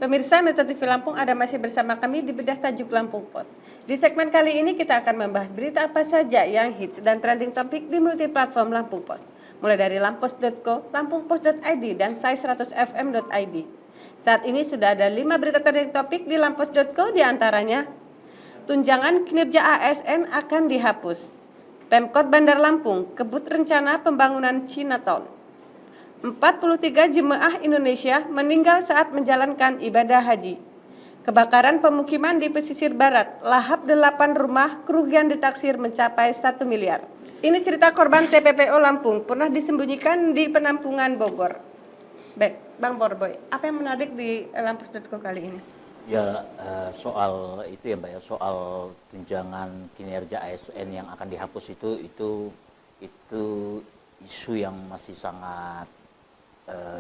Pemirsa Metro TV Lampung, Anda masih bersama kami di Bedah Tajuk Lampung Post. Di segmen kali ini kita akan membahas berita apa saja yang hits dan trending topik di multiplatform Lampung Post. Mulai dari lamppost.co, lampungpost.id, dan sai100fm.id. Saat ini sudah ada 5 berita trending topik di lamppost.co, diantaranya tunjangan kinerja ASN akan dihapus. Pemkot Bandar Lampung kebut rencana pembangunan Chinatown. 43 jemaah Indonesia meninggal saat menjalankan ibadah haji. Kebakaran pemukiman di pesisir barat, lahap 8 rumah, kerugian ditaksir mencapai 1 miliar. Ini cerita korban TPPO Lampung, pernah disembunyikan di penampungan Bogor. Baik, Bang Borboy, apa yang menarik di Lampus.co kali ini? Ya, soal itu ya Mbak ya, soal tunjangan kinerja ASN yang akan dihapus itu isu yang masih sangat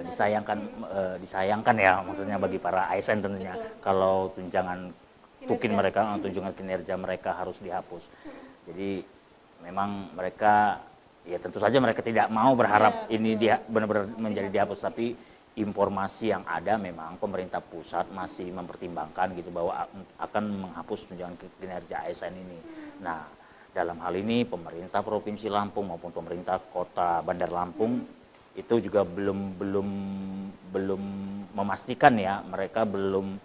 disayangkan ya, maksudnya bagi para ASN tentunya. Kalau tunjangan tunjangan kinerja mereka harus dihapus. Jadi memang mereka ya tentu saja mereka tidak mau berharap ini dia benar-benar menjadi dihapus, tapi informasi yang ada memang pemerintah pusat masih mempertimbangkan gitu bahwa akan menghapus tunjangan kinerja ASN ini. Nah, dalam hal ini pemerintah Provinsi Lampung maupun pemerintah Kota Bandar Lampung itu juga belum memastikan ya, mereka belum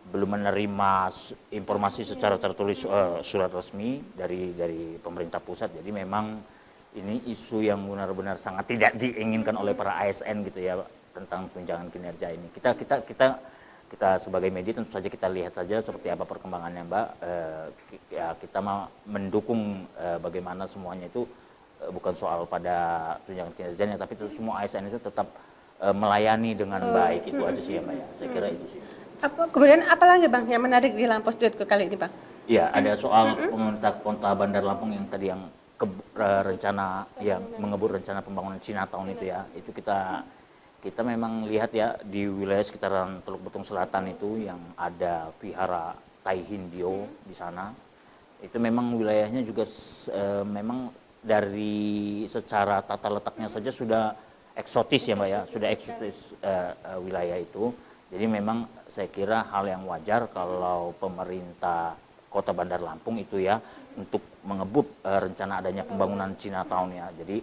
menerima informasi secara tertulis surat resmi dari pemerintah pusat. Jadi memang ini isu yang benar-benar sangat tidak diinginkan oleh para ASN gitu ya, tentang tunjangan kinerja ini. Kita sebagai media tentu saja kita lihat saja seperti apa perkembangannya Mbak. Ya kita mendukung bagaimana semuanya itu bukan soal pada tunjangan kinerjanya, tapi semua ASN itu tetap melayani dengan baik. Itu aja sih ya Mbak ya, saya kira itu sih. Kemudian apa lagi Bang yang menarik di Lampus.co kali ini Bang? Iya, ada soal pemerintah Kota Bandar Lampung yang tadi yang rencana yang mengebut rencana pembangunan Chinatown itu ya. Itu kita memang lihat ya di wilayah sekitaran Teluk Betung Selatan itu yang ada vihara Tai Hindio di sana. Itu memang wilayahnya juga memang dari secara tata letaknya saja sudah eksotis ya Mbak ya, sudah eksotis wilayah itu. Jadi memang saya kira hal yang wajar kalau pemerintah Kota Bandar Lampung itu ya untuk mengebut rencana adanya pembangunan Chinatown ya. Jadi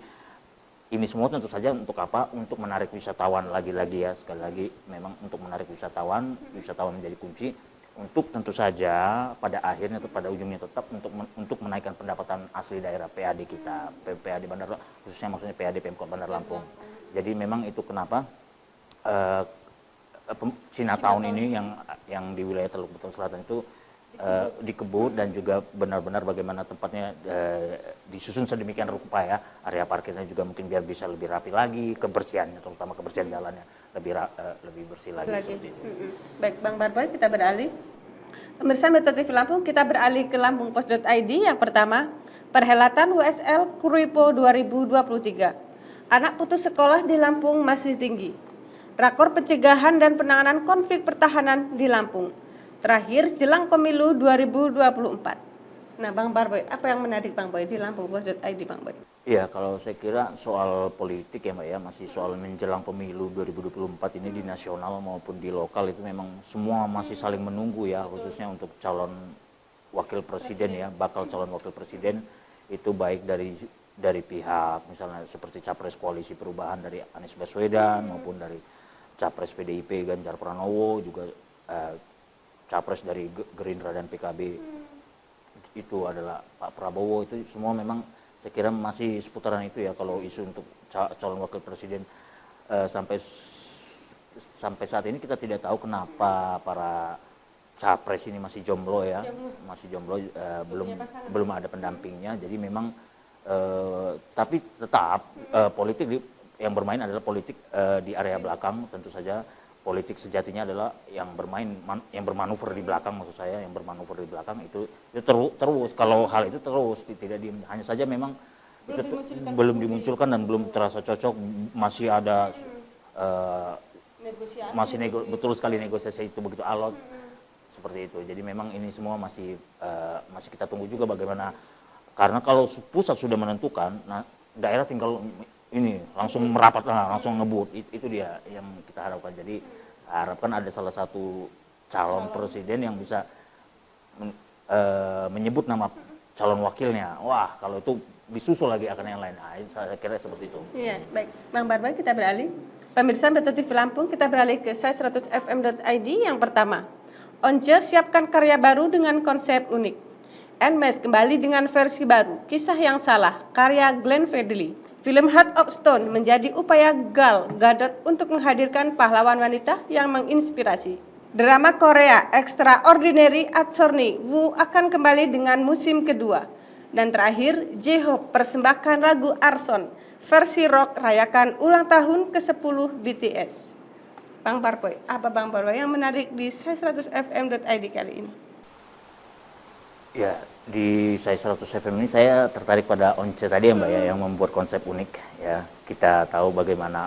ini semua tentu saja untuk apa? Untuk menarik wisatawan lagi-lagi ya, sekali lagi memang untuk menarik wisatawan menjadi kunci. Untuk tentu saja pada akhirnya atau pada ujungnya tetap untuk menaikkan pendapatan asli daerah PAD kita, PAD Bandar, khususnya maksudnya PAD Pemkot Bandar Lampung. Jadi memang itu kenapa Chinatown ini yang di wilayah Teluk Betung Selatan itu dikebut, dan juga benar-benar bagaimana tempatnya disusun sedemikian rupa ya, area parkirnya juga mungkin biar bisa lebih rapi lagi, kebersihannya terutama kebersihan jalannya lebih bersih lagi. Seperti itu. Baik Bang Barboy, kita beralih. Pemirsa Metro TV Lampung, kita beralih ke lampungpost.id. Yang pertama, perhelatan WSL Kuripo 2023. Anak putus sekolah di Lampung masih tinggi. Rakor pencegahan dan penanganan konflik pertahanan di Lampung. Terakhir jelang pemilu 2024. Nah, Bang Barboy, apa yang menarik Bang Boy di lampungpost.id Bang Boy? Iya, kalau saya kira soal politik ya Mbak ya, masih soal menjelang pemilu 2024 ini di nasional maupun di lokal itu memang semua masih saling menunggu ya, khususnya untuk calon wakil presiden ya, bakal calon wakil presiden itu baik dari pihak misalnya seperti capres koalisi perubahan dari Anies Baswedan maupun dari capres PDIP Ganjar Pranowo, juga capres dari Gerindra dan PKB itu adalah Pak Prabowo. Itu semua memang saya kira masih seputaran itu ya kalau isu untuk calon wakil presiden. Sampai saat ini kita tidak tahu kenapa para capres ini masih jomblo ya, belum ada pendampingnya. Jadi memang tapi tetap politik yang bermain adalah politik di area belakang. Tentu saja politik sejatinya adalah yang bermanuver di belakang, maksud saya yang bermanuver di belakang itu terus kalau hal itu terus tidak hanya saja memang itu belum dimunculkan dan belum terasa cocok, masih ada betul sekali negosiasi itu begitu alot seperti itu. Jadi memang ini semua masih kita tunggu juga bagaimana, karena kalau pusat sudah menentukan, nah daerah tinggal ini langsung merapat, langsung ngebut. Itu dia yang kita harapkan. Jadi harapkan ada salah satu calon presiden yang bisa menyebut nama calon wakilnya. Wah, kalau itu disusul lagi akan yang lain. Nah, saya kira seperti itu. Iya, baik. Bang Barbar, kita beralih. Pemirsa Betul TV Lampung, kita beralih ke sai100fm.id yang pertama. Once siapkan karya baru dengan konsep unik. Nmes kembali dengan versi baru, Kisah yang Salah, karya Glenn Fredly. Film Heart of Stone menjadi upaya Gal Gadot untuk menghadirkan pahlawan wanita yang menginspirasi. Drama Korea Extraordinary Attorney Woo akan kembali dengan musim kedua. Dan terakhir, J-Hope persembahkan lagu Arson, versi rock rayakan ulang tahun ke-10 BTS. Bang Barboy, apa Bang Barboy yang menarik di sai100fm.id kali ini? Ya, di Sai 100 FM ini saya tertarik pada Once tadi ya Mbak ya, yang membuat konsep unik ya. Kita tahu bagaimana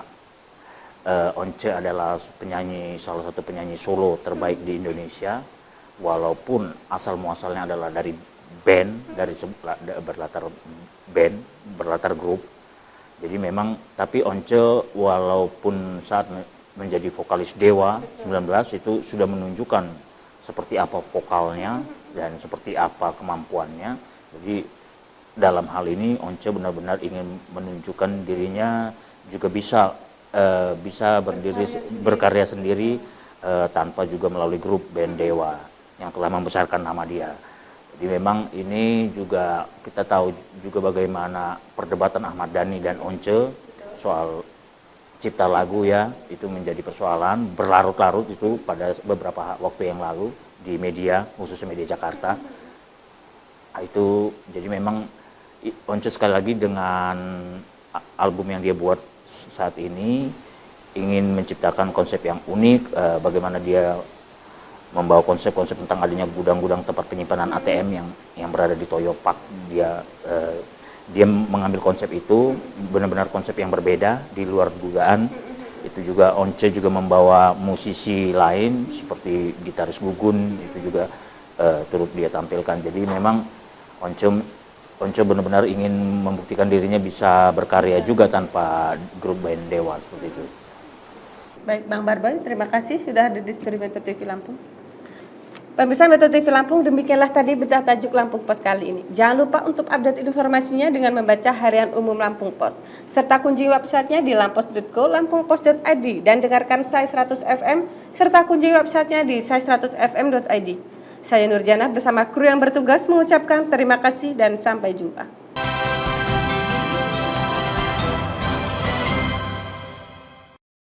Once adalah salah satu penyanyi solo terbaik di Indonesia, walaupun asal muasalnya adalah dari band, berlatar grup. Jadi memang, tapi Once walaupun saat menjadi vokalis Dewa 19 itu sudah menunjukkan seperti apa vokalnya dan seperti apa kemampuannya. Jadi dalam hal ini Once benar-benar ingin menunjukkan dirinya juga bisa berkarya sendiri tanpa juga melalui grup band Dewa yang telah membesarkan nama dia. Jadi memang ini juga kita tahu juga bagaimana perdebatan Ahmad Dhani dan Once soal cipta lagu ya, itu menjadi persoalan berlarut-larut itu pada beberapa waktu yang lalu di media, khususnya media Jakarta. Itu jadi memang Once sekali lagi dengan album yang dia buat saat ini ingin menciptakan konsep yang unik, bagaimana dia membawa konsep-konsep tentang adanya gudang-gudang tempat penyimpanan ATM yang berada di Toyo Park. Dia mengambil konsep itu, benar-benar konsep yang berbeda di luar dugaan. Itu juga Once juga membawa musisi lain seperti gitaris Gugun, itu juga turut dia tampilkan. Jadi memang Once benar-benar ingin membuktikan dirinya bisa berkarya juga tanpa grup band Dewa seperti itu. Baik, Bang Barboy, terima kasih sudah hadir di studio Metro TV Lampung. Pemirsa Metro TV Lampung, demikianlah tadi berita tajuk Lampung Post kali ini. Jangan lupa untuk update informasinya dengan membaca Harian Umum Lampung Post, serta kunjungi websitenya di lampos.co, lampungpost.id, dan dengarkan Sai 100 FM, serta kunjungi websitenya di sai100fm.id. Saya Nurjana bersama kru yang bertugas mengucapkan terima kasih dan sampai jumpa.